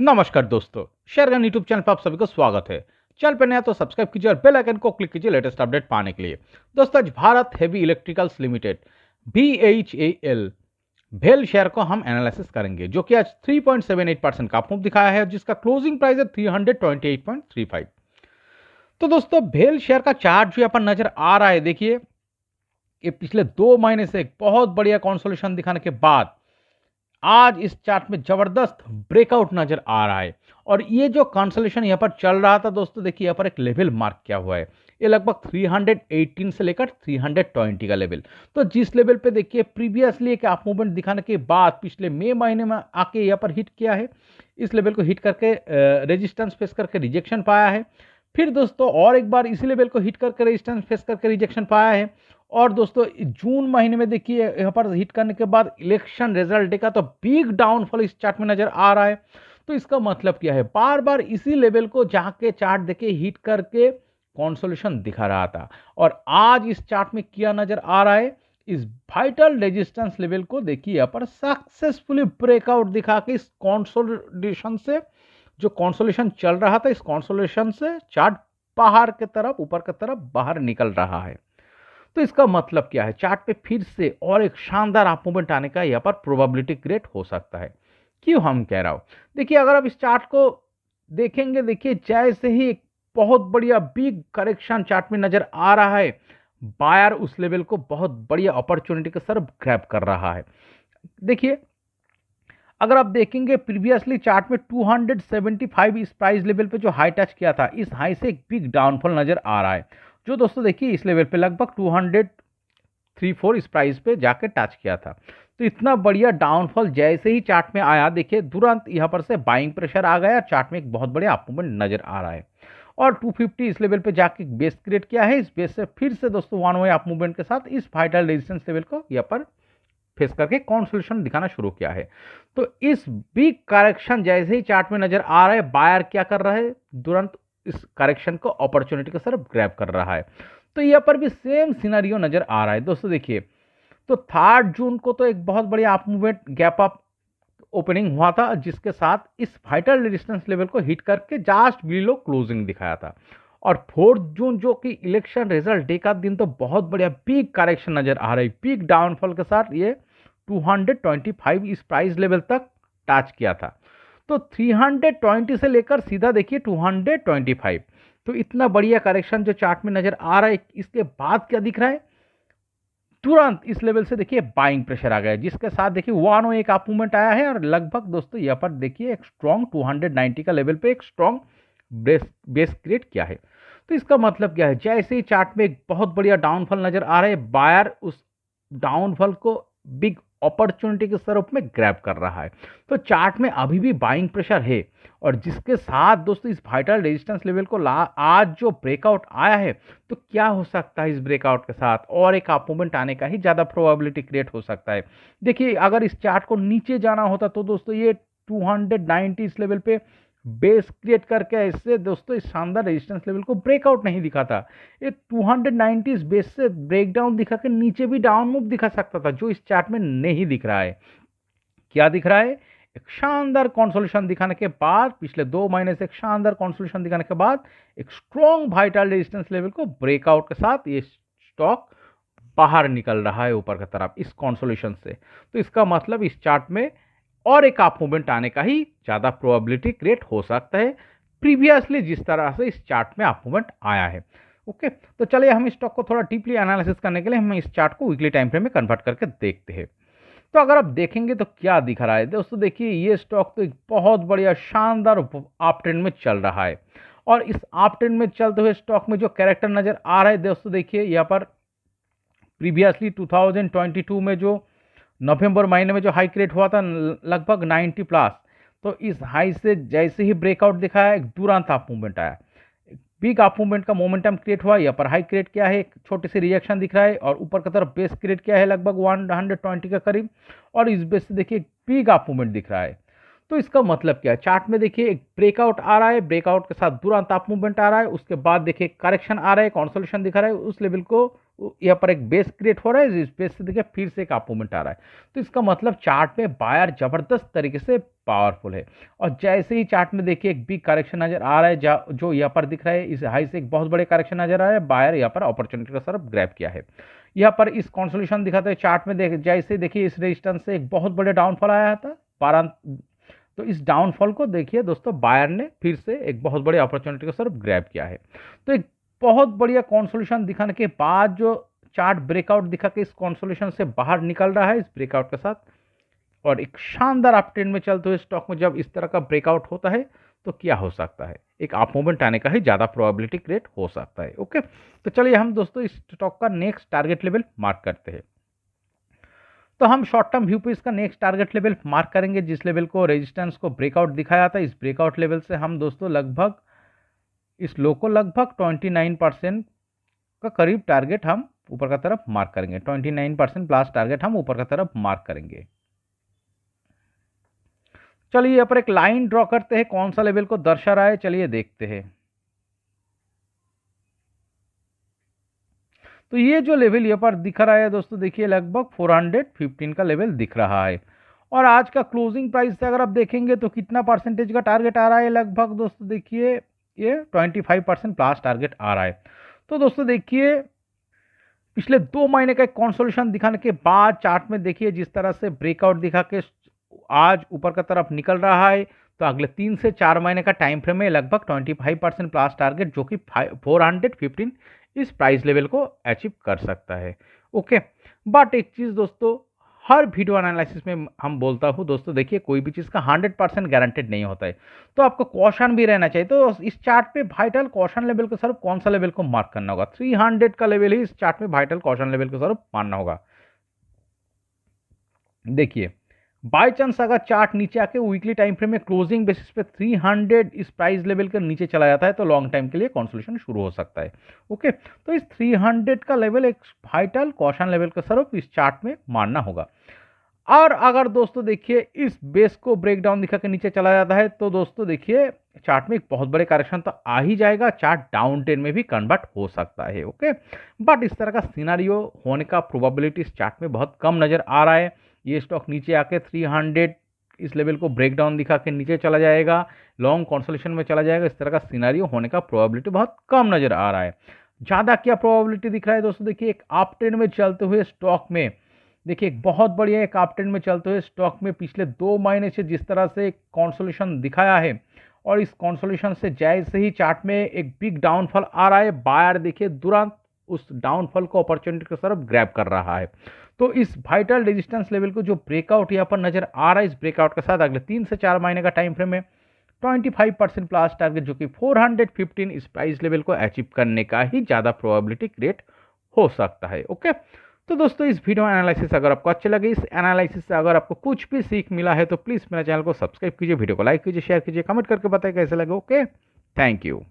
नमस्कार दोस्तों, शेरगन YouTube channel पर आप सभी को स्वागत है। चैनल पर नया तो सब्सक्राइब कीजिए और बेल आइकन को क्लिक कीजिए लेटेस्ट अपडेट पाने के लिए। दोस्तों, आज Bharat heavy electricals limited BHEL भेल शेयर को हम एनालिसिस करेंगे, जो कि आज 3.78% का अप दिखाया है, जिसका क्लोजिंग प्राइस है 328.35। तो दोस्तों, भेल शेयर का चार्ट जो यहाँ पर नजर आ रहा है, देखिए ये पिछले 2 महीने से एक बहुत बढ़िया कॉन्सोलेशन दिखाने के बाद आज इस चार्ट में जबरदस्त ब्रेकआउट नजर आ रहा है। और ये जो कंसोलिडेशन यहाँ पर चल रहा था दोस्तों, देखिए यहाँ पर एक लेवल मार्क किया हुआ है। ये लगभग 318 से लेकर 320 का लेवल। तो जिस लेवल पे देखिए प्रीवियसली एक अप मूवमेंट दिखाने के बाद पिछले मई महीने में आके यहाँ पर हिट किया है, इस लेवल को हिट करके रेजिस्टेंस फेस करके रिजेक्शन पाया है। फिर दोस्तों और एक बार इसी लेवल को हिट करके रेजिस्टेंस फेस करके रिजेक्शन पाया है। और दोस्तों जून महीने में देखिए यहाँ पर हिट करने के बाद इलेक्शन रिजल्ट देखा तो बिग डाउनफॉल इस चार्ट में नजर आ रहा है। तो इसका मतलब क्या है, बार बार इसी लेवल को जाके चार्ट देखिए हिट करके कॉन्सोलेशन दिखा रहा था। और आज इस चार्ट में क्या नजर आ रहा है, इस वाइटल रेजिस्टेंस लेवल को देखिए यहाँ पर सक्सेसफुली ब्रेकआउट दिखा के इस कॉन्सोलिडेशन से, जो कॉन्सोलेशन चल रहा था, इस कॉन्सोलेशन से चार्ट बाहर की तरफ, ऊपर की तरफ बाहर निकल रहा है। तो इसका मतलब क्या है, चार्ट पे फिर से और एक शानदार अप मूवमेंट आने का यहाँ पर प्रोबेबिलिटी क्रिएट हो सकता है। क्यों हम कह रहा हूं, देखिए अगर आप इस चार्ट को देखेंगे, देखिए जैसे ही एक बहुत बढ़िया बिग करेक्शन चार्ट में नजर आ रहा है, बायर उस लेवल को बहुत बढ़िया अपॉर्चुनिटी के तरफ ग्रैब कर रहा है। देखिए अगर आप देखेंगे प्रीवियसली चार्ट में 275 इस प्राइस लेवल पे जो हाई टच किया था, इस हाई से एक बिग डाउनफॉल नजर आ रहा है, जो दोस्तों देखिए इस लेवल पे लगभग 234 इस प्राइस पे जाके टच किया था। तो इतना बढ़िया डाउनफॉल जैसे ही चार्ट में आया, देखिए तुरंत यहाँ पर से बाइंग प्रेशर आ गया, चार्ट में एक बहुत बढ़िया अप मूवमेंट नजर आ रहा है। और 250 इस लेवल पे जाके बेस क्रिएट किया है, इस बेस से फिर से दोस्तों वन वे अप मूवमेंट के साथ इस वाइटल रेजिस्टेंस लेवल को यहाँ पर फेस करके कॉन्सोलेशन दिखाना शुरू किया है। तो इस बिग करेक्शन जैसे ही चार्ट में नजर आ रहा है, बायर क्या कर रहा है, तुरंत इस करेक्शन को अपॉर्चुनिटी की तरफ ग्रैब कर रहा है। तो यहाँ पर भी सेम सिनेरियो नजर आ रहा है दोस्तों। देखिए तो 3 जून को तो एक बहुत बढ़िया up movement gap up opening हुआ था, जिसके साथ इस वाइटल रेजिस्टेंस लेवल को हिट करके जस्ट बिलो क्लोजिंग दिखाया था। और 4 जून जो कि इलेक्शन रिजल्ट डे का दिन, तो बहुत बढ़िया बिग करेक्शन नजर आ रहा है, बिग डाउनफॉल के साथ ये 225 इस प्राइस लेवल तक टच किया था। तो 320 से लेकर सीधा देखिए 225, तो इतना बढ़िया करेक्शन जो चार्ट में नजर आ रहा है, इसके बाद क्या दिख रहा है, तुरंत इस लेवल से देखिए बाइंग प्रेशर आ गया, जिसके साथ देखिए वन एक अप मूवमेंट आया है। और लगभग दोस्तों यहाँ पर देखिए एक स्ट्रॉन्ग 290 का लेवल पे एक स्ट्रॉन्ग बेस क्रिएट किया है। तो इसका मतलब क्या है, जैसे ही चार्ट में एक बहुत बढ़िया डाउनफॉल नजर आ रहा है, बायर उस डाउनफॉल को बिग अपॉर्चुनिटी के स्वरूप में ग्रैब कर रहा है। तो चार्ट में अभी भी बाइंग प्रेशर है, और जिसके साथ दोस्तों इस वाइटल रेजिस्टेंस लेवल को आज जो ब्रेकआउट आया है, तो क्या हो सकता है, इस ब्रेकआउट के साथ और एक अप मूवमेंट आने का ही ज़्यादा प्रोबेबिलिटी क्रिएट हो सकता है। देखिए अगर इस चार्ट को नीचे जाना होता तो दोस्तों ये 290 इस लेवल पे बेस क्रिएट करके इससे दोस्तों इस शानदार रेजिस्टेंस लेवल को ब्रेकआउट नहीं दिखाता, ये 290 इस बेस से ब्रेकडाउन दिखा के नीचे भी डाउन मूव दिखा सकता था, जो इस चार्ट में नहीं दिख रहा है। क्या दिख रहा है, एक शानदार कॉन्सोलेशन दिखाने के बाद, पिछले 2 महीने से एक शानदार कॉन्सोलेशन दिखाने के बाद एक स्ट्रॉन्ग वाइटल रेजिस्टेंस लेवल को ब्रेकआउट के साथ ये स्टॉक बाहर निकल रहा है ऊपर की तरफ इस कॉन्सोलेशन से। तो इसका मतलब इस चार्ट में और एक अप मूवमेंट आने का ही ज़्यादा प्रोबेबिलिटी क्रिएट हो सकता है, प्रीवियसली जिस तरह से इस चार्ट में अप मूवमेंट आया है। ओके, तो चलिए हम इस स्टॉक को थोड़ा डीपली एनालिसिस करने के लिए हम इस चार्ट को वीकली टाइम फ्रेम में कन्वर्ट करके देखते हैं। तो अगर आप देखेंगे तो क्या दिख रहा है दोस्तों, देखिए ये स्टॉक तो एक बहुत बढ़िया शानदार अप ट्रेंड में चल रहा है। और इस अप ट्रेंड में चलते हुए स्टॉक में जो कैरेक्टर नजर आ रहा है दोस्तों, देखिए यहाँ पर प्रीवियसली 2022 में जो नवंबर महीने में जो हाई क्रिएट हुआ था लगभग 90 प्लस, तो इस हाई से जैसे ही ब्रेकआउट दिखाया, एक तुरंत अप मूवमेंट आया, बिग अप मूवमेंट का मोमेंटम क्रिएट हुआ, यहाँ पर हाई क्रिएट किया है, एक छोटी सी रिएक्शन दिख रहा है, और ऊपर की तरफ बेस क्रिएट किया है लगभग 120 के करीब, और इस बेस से देखिए बिग अप मूवमेंट दिख रहा है। तो इसका मतलब क्या है, चार्ट में देखिए एक ब्रेकआउट आ रहा है, ब्रेकआउट के साथ तुरंत अप मूवमेंट आ रहा है, उसके बाद देखिए करेक्शन आ रहा है, कॉन्सोलेशन दिखा रहा है, उस लेवल को यहाँ पर एक बेस क्रिएट हो रहा है, इस बेस से देखिए फिर से एक अप मूवमेंट आ रहा है। तो इसका मतलब चार्ट में बायर जबरदस्त तरीके से पावरफुल है। और जैसे ही चार्ट में देखिए एक बिग करेक्शन नजर आ रहा है, जो यहाँ पर दिख रहा है, इस हाई से एक बहुत बड़े करेक्शन नजर आ रहा है, बायर यहाँ पर अपॉर्चुनिटी का तरफ ग्रैब किया है। यहाँ पर इस कॉन्सोलेशन दिखाते हैं चार्ट में, जैसे देखिए इस रेजिस्टेंस से एक बहुत बड़े डाउनफॉल आया था 12, तो इस डाउनफॉल को देखिए दोस्तों बायर ने फिर से एक बहुत बड़ी अपॉर्चुनिटी को तरफ ग्रैब किया है। तो एक बहुत बढ़िया कॉन्सोलेशन दिखाने के बाद जो चार्ट ब्रेकआउट दिखा के इस कॉन्सोलेशन से बाहर निकल रहा है इस ब्रेकआउट के साथ, और एक शानदार अप ट्रेंड में चलते हुए स्टॉक में जब इस तरह का ब्रेकआउट होता है तो क्या हो सकता है, एक अप मूवमेंट आने का ही ज़्यादा प्रोबेबिलिटी क्रिएट हो सकता है। ओके, तो चलिए हम दोस्तों इस स्टॉक का नेक्स्ट टारगेट लेवल मार्क करते हैं। तो हम शॉर्ट टर्म व्यू पे इसका नेक्स्ट टारगेट लेवल मार्क करेंगे, जिस लेवल को रेजिस्टेंस को ब्रेकआउट दिखाया था। इस ब्रेकआउट लेवल से हम दोस्तों लगभग इस लो को लगभग 29% का करीब टारगेट हम ऊपर का तरफ मार्क करेंगे, 29% प्लस टारगेट हम ऊपर का तरफ मार्क करेंगे। चलिए यहाँ पर एक लाइन ड्रॉ करते हैं, कौन सा लेवल को दर्शा रहा है चलिए देखते हैं। तो ये जो लेवल यहाँ पर दिख रहा है दोस्तों, देखिए लगभग 415 का लेवल दिख रहा है। और आज का क्लोजिंग प्राइस से अगर आप देखेंगे तो कितना परसेंटेज का टारगेट आ रहा है, लगभग दोस्तों देखिए ये 25% प्लस टारगेट आ रहा है। तो दोस्तों देखिए पिछले 2 महीने का एक कॉन्सोलेशन दिखाने के बाद चार्ट में देखिए जिस तरह से ब्रेकआउट दिखा के आज ऊपर का तरफ निकल रहा है, तो अगले 3 से 4 महीने का टाइम फ्रेम में लगभग 25% प्लस टारगेट जो कि 415 इस प्राइस लेवल को अचीव कर सकता है। ओके, बट एक चीज़ दोस्तों हर वीडियो एनालिसिस में हम बोलता हूँ दोस्तों, देखिए कोई भी चीज़ का 100% गारंटेड नहीं होता है, तो आपको कॉशन भी रहना चाहिए। तो इस चार्ट पे वाइटल कॉशन लेवल को सर कौन सा लेवल को मार्क करना होगा, 300 का लेवल ही इस चार्ट में वाइटल कॉशन लेवल को सर मानना होगा। देखिए बाय चांस अगर चार्ट नीचे आके वीकली टाइम फ्रेम में क्लोजिंग बेसिस पे 300 इस प्राइस लेवल के नीचे चला जाता है तो लॉन्ग टाइम के लिए कॉन्सोलेशन शुरू हो सकता है। ओके, तो इस 300 का लेवल एक वाइटल कॉशन लेवल का स्वरूप इस चार्ट में मानना होगा। और अगर दोस्तों देखिए इस बेस को ब्रेक डाउन दिखा के नीचे चला जाता है तो दोस्तों देखिए चार्ट में एक बहुत बड़े करेक्शन तो आ ही जाएगा, चार्ट डाउन ट्रेंड में भी कन्वर्ट हो सकता है। ओके, बट इस तरह का सिनारियो होने का प्रोबेबिलिटी इस चार्ट में बहुत कम नजर आ रहा है। ये स्टॉक नीचे आके 300 इस लेवल को ब्रेक डाउन दिखा के नीचे चला जाएगा, लॉन्ग कॉन्सोलेशन में चला जाएगा, इस तरह का सिनारियो होने का प्रोबेबिलिटी बहुत कम नजर आ रहा है। ज़्यादा क्या प्रोबेबिलिटी दिख रहा है दोस्तों, देखिए एक अप ट्रेंड में चलते हुए स्टॉक में, देखिए एक बहुत बढ़िया एक अप ट्रेंड में चलते हुए स्टॉक में पिछले 2 महीने से जिस तरह से कॉन्सोलेशन दिखाया है, और इस कॉन्सोलेशन से जैसे ही चार्ट में एक बिग डाउनफॉल आ रहा है, बायर देखिए तुरंत उस डाउनफॉल को अपॉर्चुनिटी की तरफ ग्रैब कर रहा है। तो इस वाइटल रेजिस्टेंस लेवल को जो ब्रेकआउट यहाँ पर नजर आ रहा है, इस ब्रेकआउट के साथ अगले 3 से 4 महीने का टाइम फ्रेम में 25% प्लस टारगेट जो कि 415 इस प्राइस लेवल को अचीव करने का ही ज़्यादा प्रोबेबिलिटी क्रिएट हो सकता है। ओके, तो दोस्तों इस वीडियो एनालिसिस अगर आपको अच्छे लगे, इस एनालिसिस से अगर आपको कुछ भी सीख मिला है तो प्लीज़ मेरे चैनल को सब्सक्राइब कीजिए, वीडियो को लाइक कीजिए, शेयर कीजिए, कमेंट करके बताइए कैसे लगे। Okay, thank you.